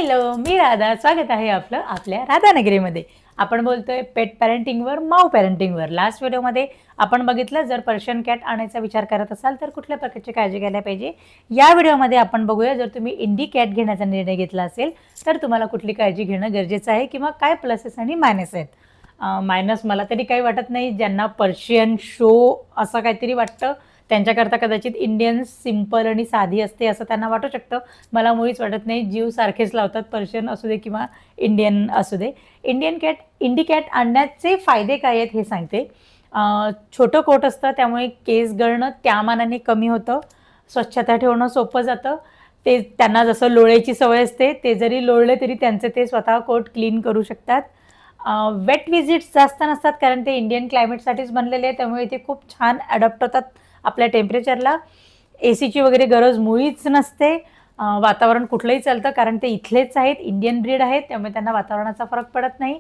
Hello, मी राधा. स्वागत आहे आपलं आपल्या राधानगरीमध्ये. आपण बोलतोय पेट पॅरेंटिंगवर, माऊ पॅरेंटिंगवर. लास्ट व्हिडिओमध्ये आपण बघितलं, जर पर्शियन कॅट आणायचा विचार करत असाल तर कुठल्या प्रकारची काळजी घ्यायला पाहिजे. या व्हिडिओमध्ये आपण बघूया, जर तुम्ही इंडी कॅट घेण्याचा निर्णय घेतला असेल तर तुम्हाला कुठली काळजी घेणं गरजेचं आहे किंवा काय प्लसेस आणि मायनस आहेत. मायनस मला तरी काही वाटत नाही. ज्यांना पर्शियन शो असं काहीतरी वाटतं त्यांच्याकरता कदाचित इंडियन सिंपल आणि साधी असते असं त्यांना वाटू शकतं. मला मुळीच वाटत नाही. जीव सारखेच लावतात, पर्शियन असू दे किंवा इंडियन असू दे. इंडी कॅट आणण्याचे फायदे काय आहेत हे सांगते. छोटं कोट असतं त्यामुळे केस गळणं त्या मानाने कमी होतं. स्वच्छता ठेवणं सोपं जातं. ते त्यांना जसं लोळायची सवय असते, ते जरी लोळले तरी त्यांचे ते स्वतः कोट क्लीन करू शकतात. वेट विजिट्स जास्त नसतात कारण ते इंडियन क्लायमेटसाठीच बनलेले आहे, त्यामुळे ते खूप छान ॲडॉप्ट होतात आपल्या टेम्परेचरला. एसीची वगैरे गरज मुळीच नसते. वातावरण कुठलंही चालतं कारण ते इथलेच आहेत, इंडियन ब्रीड आहेत, त्यामुळे त्यांना वातावरणाचा फरक पडत नाही.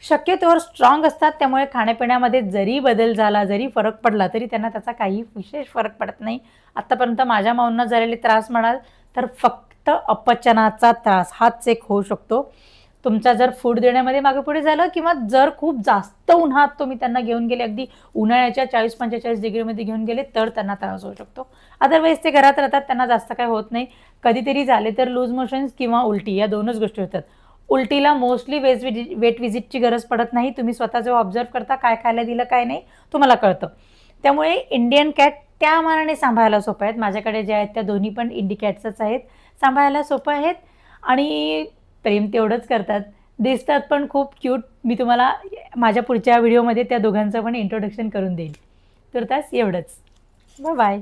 शक्यतोवर स्ट्रॉंग असतात, त्यामुळे खाण्यापिण्यामध्ये जरी बदल झाला, जरी फरक पडला तरी त्यांना त्याचा काही विशेष फरक पडत नाही. आत्तापर्यंत माझ्या माऊंना झालेले त्रास म्हणाल तर फक्त अपचनाचा त्रास हाच एक होऊ शकतो. तुमचा जर फूड देण्यामध्ये मागे पुढे झालं किंवा जर खूप जास्त उन्हात तुम्ही त्यांना घेऊन गेले, अगदी उन्हाळ्याच्या 40-45 डिग्रीमध्ये घेऊन गेले तर त्यांना त्रास होऊ शकतो. अदरवाईज ते घरात राहतात, त्यांना जास्त काय होत नाही. कधीतरी झाले तर लूज मोशन्स किंवा उलटी या दोनच गोष्टी होतात. उलटीला मोस्टली वेट विजिटची गरज पडत नाही. तुम्ही स्वतः जेव्हा ऑब्झर्व करता काय खायला दिलं काय नाही तुम्हाला कळतं. त्यामुळे इंडियन कॅट त्या मानाने सांभाळायला सोपं आहेत. माझ्याकडे ज्या आहेत त्या दोन्ही पण इंडी कॅट्सच आहेत. सांभाळायला सोपं आहेत आणि प्रेम तेवढंच करतात. दिसतात पण खूप क्यूट. मी तुम्हाला माझ्या पुढच्या व्हिडिओमध्ये त्या दोघांचं पण इंट्रोडक्शन करून देईल. तुर्तास एवढंच. बाय.